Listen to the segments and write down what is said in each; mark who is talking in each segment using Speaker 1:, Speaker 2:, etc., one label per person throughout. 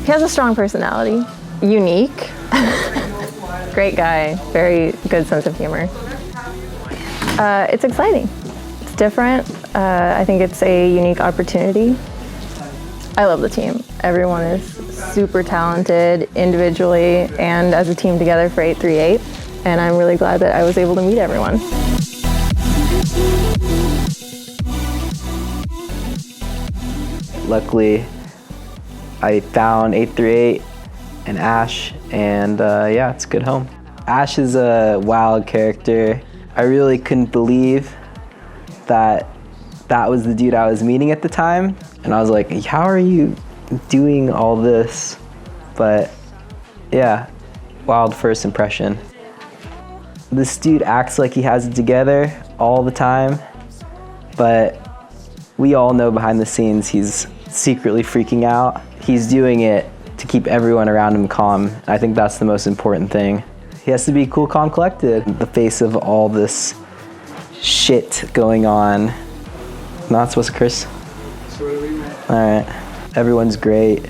Speaker 1: He has a strong personality, unique, great guy, very good sense of humor. It's exciting, it's different. I think it's a unique opportunity. I love the team. Everyone is super talented individually and as a team together for 838, and I'm really glad that I was able to meet everyone.
Speaker 2: Luckily, I found 838 and Ash, and yeah, it's a good home. Ash is a wild character. I really couldn't believe that that was the dude I was meeting at the time, and I was like, how are you doing all this? But yeah, wild first impression. This dude acts like he has it together all the time, but we all know behind the scenes he's secretly freaking out. He's doing it to keep everyone around him calm. I think that's the most important thing. He has to be cool, calm, collected. In the face of all this shit going on. Not supposed to curse? All right. Everyone's great.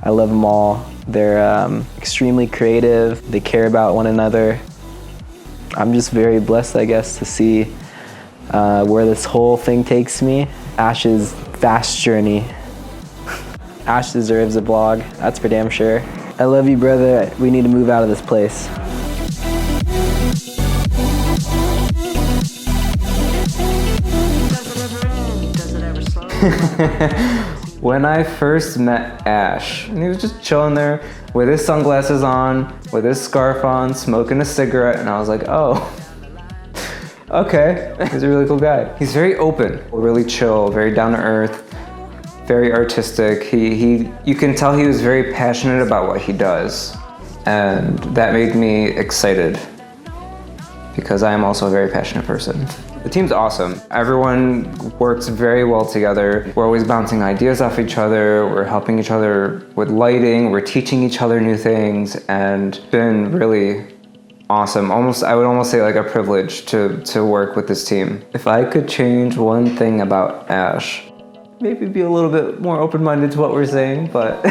Speaker 2: I love them all. They're extremely creative. They care about one another. I'm just very blessed, I guess, to see where this whole thing takes me. Ash's vast journey. Ash deserves a vlog, that's for damn sure. I love you, brother. We need to move out of this place.
Speaker 3: When I first met Ash, and he was just chilling there with his sunglasses on, with his scarf on, smoking a cigarette, and I was like, oh, okay, he's a really cool guy. He's very open, really chill, very down to earth, very artistic. You can tell he was very passionate about what he does, and that made me excited because I am also a very passionate person. The team's awesome. Everyone works very well together. We're always bouncing ideas off each other. We're helping each other with lighting. We're teaching each other new things, and it's been really awesome. I would almost say like a privilege to work with this team. If I could change one thing about Ash, maybe be a little bit more open-minded to what we're saying, but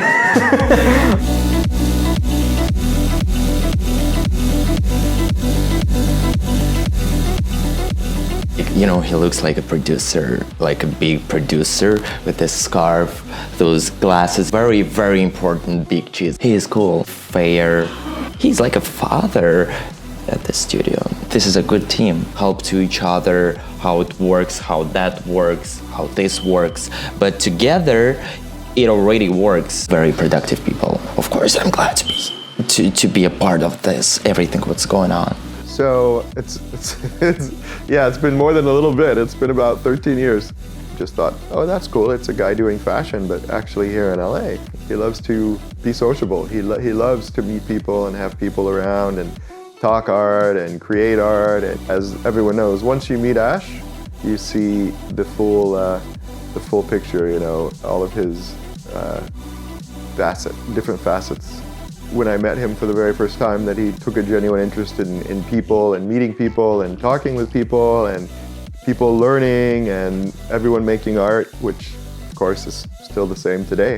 Speaker 4: you know, he looks like a producer, like a big producer with a scarf, those glasses, very, very important, big cheese. He is cool, fair. He's like a father at the studio. This is a good team. Help to each other, how it works, how that works, how this works. But together, it already works. Very productive people. Of course, I'm glad to be a part of this, everything what's going on.
Speaker 5: So it's been more than a little bit. It's been about 13 years. Just thought, oh, that's cool. It's a guy doing fashion, but actually here in LA, he loves to be sociable. He loves to meet people and have people around and talk art and create art. And as everyone knows, once you meet Ash, you see the full picture. You know, all of his different facets. When I met him for the very first time, that he took a genuine interest in people and meeting people and talking with people and people learning and everyone making art, which of course is still the same today.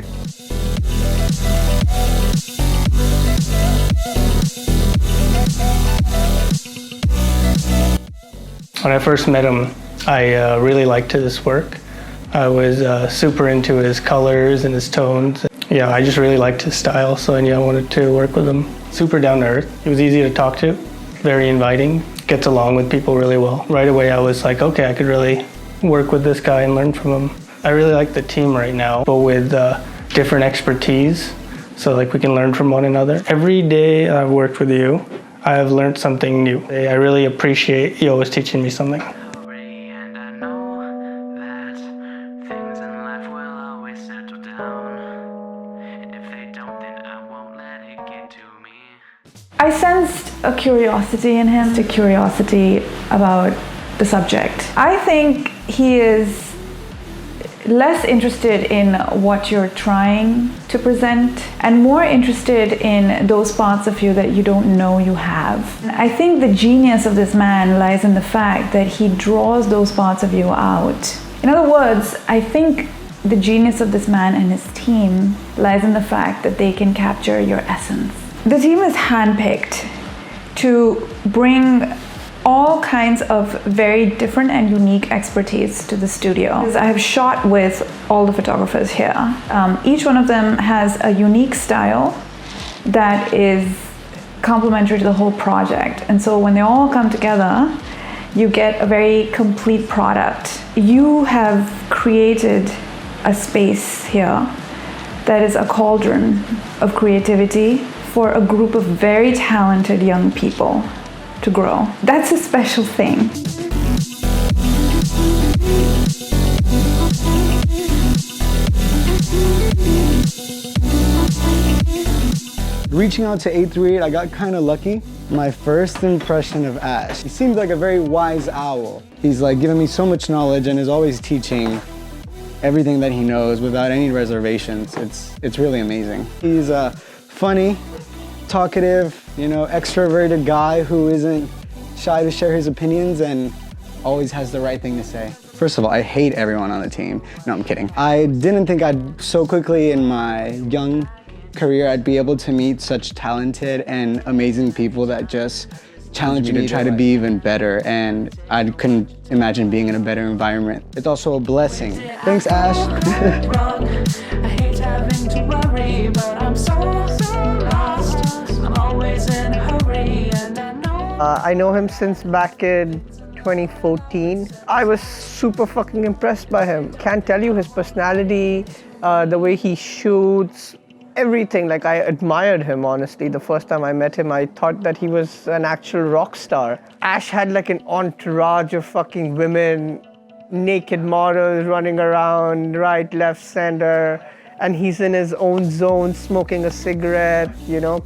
Speaker 6: When I first met him, I really liked his work. I was super into his colors and his tones. Yeah, I just really liked his style, so I wanted to work with him. Super down to earth. He was easy to talk to, very inviting, gets along with people really well. Right away I was like, okay, I could really work with this guy and learn from him. I really like the team right now, but with different expertise, so like we can learn from one another. Every day I've worked with you, I have learned something new. I really appreciate you always teaching me something.
Speaker 7: I sensed a curiosity in him, a curiosity about the subject. I think he is less interested in what you're trying to present and more interested in those parts of you that you don't know you have. I think the genius of this man lies in the fact that he draws those parts of you out. In other words, I think The genius of this man and his team lies in the fact that they can capture your essence. The team is handpicked to bring all kinds of very different and unique expertise to the studio. I have shot with all the photographers here. Each one of them has a unique style that is complementary to the whole project. And so when they all come together, you get a very complete product. You have created a space here that is a cauldron of creativity for a group of very talented young people to grow. That's a special thing.
Speaker 8: Reaching out to 838, I got kind of lucky. My first impression of Ash, he seems like a very wise owl. He's like giving me so much knowledge and is always teaching everything that he knows without any reservations. It's really amazing. He's funny, talkative, extroverted guy who isn't shy to share his opinions and always has the right thing to say. First of all, I hate everyone on the team. No, I'm kidding. I didn't think I'd so quickly in my young career I'd be able to meet such talented and amazing people that just challenge me to try to be even better, and I couldn't imagine being in a better environment. It's also a blessing. Thanks, Ash.
Speaker 9: I hate having to worry, but I'm so lost. I'm always in a hurry, and I
Speaker 10: know him since back in 2014. I was super fucking impressed by him. Can't tell you his personality, the way he shoots, everything. Like, I admired him, honestly. The first time I met him, I thought that he was an actual rock star. Ash had like an entourage of fucking women, naked models running around, right, left, center, and he's in his own zone, smoking a cigarette,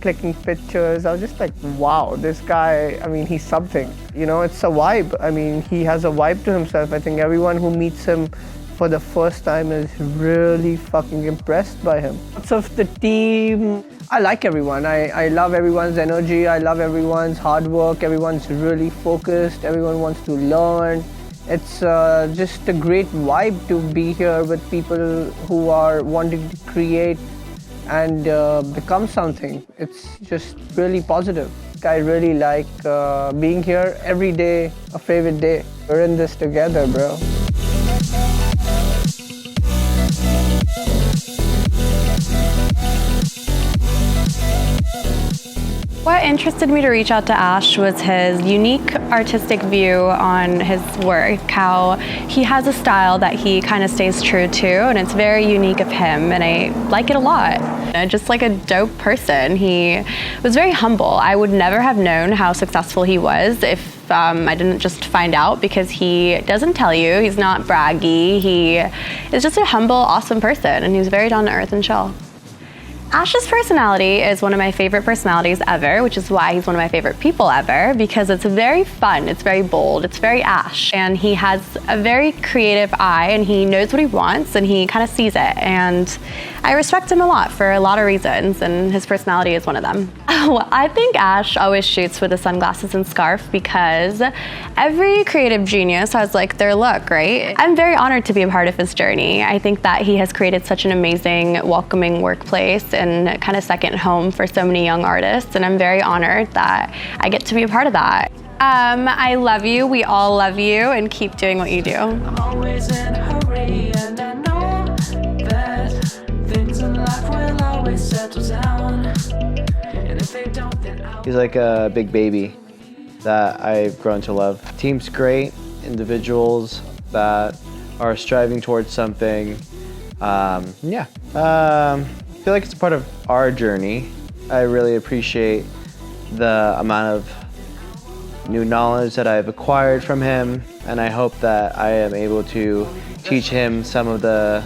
Speaker 10: clicking pictures. I was just like, wow, this guy, I mean, he's something. It's a vibe. I mean, he has a vibe to himself. I think everyone who meets him for the first time is really fucking impressed by him. Lots of the team, I like everyone. I love everyone's energy. I love everyone's hard work. Everyone's really focused. Everyone wants to learn. It's just a great vibe to be here with people who are wanting to create and become something. It's just really positive. I really like being here every day, a favorite day. We're in this together, bro.
Speaker 11: What interested me to reach out to Ash was his unique artistic view on his work, how he has a style that he kind of stays true to, and it's very unique of him, and I like it a lot. Just like a dope person. He was very humble. I would never have known how successful he was if I didn't just find out, because he doesn't tell you, he's not braggy, he is just a humble, awesome person, and he's very down to earth and chill. Ash's personality is one of my favorite personalities ever, which is why he's one of my favorite people ever, because it's very fun, it's very bold, it's very Ash, and he has a very creative eye, and he knows what he wants, and he kind of sees it, and I respect him a lot for a lot of reasons, and his personality is one of them. Well, I think Ash always shoots with the sunglasses and scarf because every creative genius has like their look, right? I'm very honored to be a part of his journey. I think that he has created such an amazing, welcoming workplace and kind of second home for so many young artists, and I'm very honored that I get to be a part of that. I love you, we all love you, and keep doing what you do.
Speaker 9: I'm always in a hurry, and I know that things in life will always settle down. And if they don't, then I'll...
Speaker 2: He's like a big baby that I've grown to love. Team's great, individuals that are striving towards something. I feel like it's part of our journey. I really appreciate the amount of new knowledge that I've acquired from him, and I hope that I am able to teach him some of the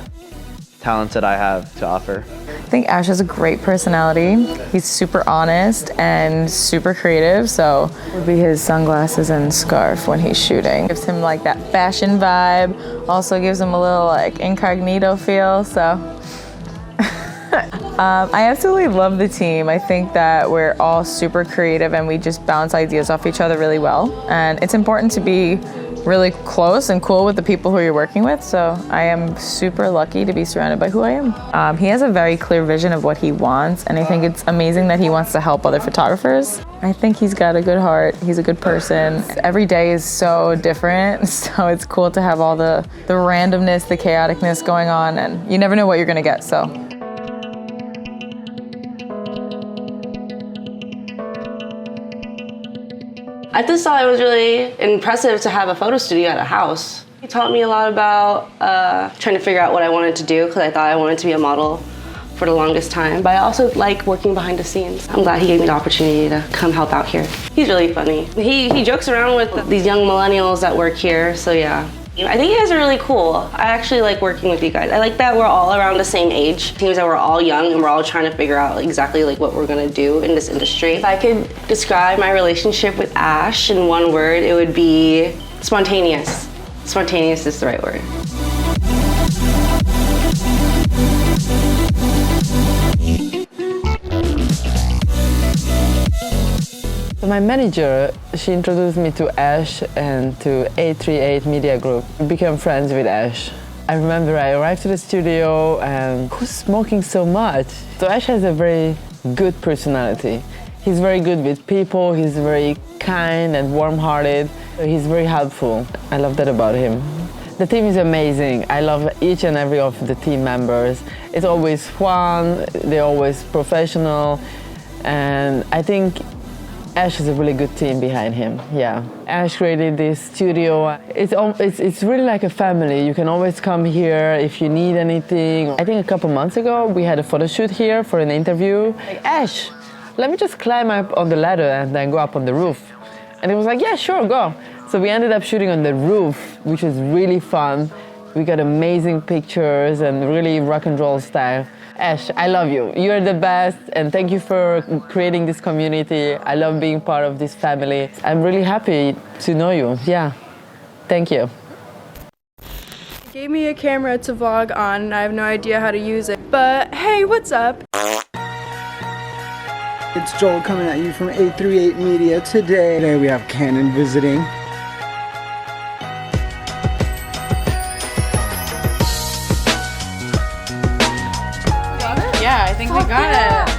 Speaker 2: talents that I have to offer.
Speaker 12: I think Ash has a great personality. He's super honest and super creative, so it would be his sunglasses and scarf when he's shooting. Gives him like that fashion vibe, also gives him a little like incognito feel, so. I absolutely love the team. I think that we're all super creative and we just bounce ideas off each other really well. And it's important to be really close and cool with the people who you're working with. So I am super lucky to be surrounded by who I am. He has a very clear vision of what he wants, and I think it's amazing that he wants to help other photographers. I think he's got a good heart. He's a good person. Every day is so different, so it's cool to have all the randomness, the chaoticness going on, and you never know what you're gonna get, so.
Speaker 13: I just thought it was really impressive to have a photo studio at a house. He taught me a lot about trying to figure out what I wanted to do, because I thought I wanted to be a model for the longest time. But I also like working behind the scenes. I'm glad he gave me the opportunity to come help out here. He's really funny. He jokes around with these young millennials that work here, so yeah. I think you guys are really cool. I actually like working with you guys. I like that we're all around the same age. It seems that we're all young and we're all trying to figure out exactly like what we're gonna do in this industry. If I could describe my relationship with Ash in one word, it would be spontaneous. Spontaneous is the right word.
Speaker 14: So my manager, she introduced me to Ash and to 838 Media Group. We became friends with Ash. I remember I arrived to the studio and who's smoking so much? So Ash has a very good personality. He's very good with people, he's very kind and warm-hearted. He's very helpful. I love that about him. The team is amazing. I love each and every of the team members. It's always fun, they're always professional, and I think Ash has a really good team behind him, yeah. Ash created this studio. It's really like a family. You can always come here if you need anything. I think a couple months ago, we had a photo shoot here for an interview. Like, Ash, let me just climb up on the ladder and then go up on the roof. And he was like, yeah, sure, go. So we ended up shooting on the roof, which was really fun. We got amazing pictures and really rock and roll style. Ash, I love you. You're the best, and thank you for creating this community. I love being part of this family. I'm really happy to know you. Yeah, thank you.
Speaker 15: He gave me a camera to vlog on, and I have no idea how to use it. But hey, what's up?
Speaker 8: It's Joel coming at you from 838 Media. Today we have Canon visiting.
Speaker 12: Yeah, I think we got it.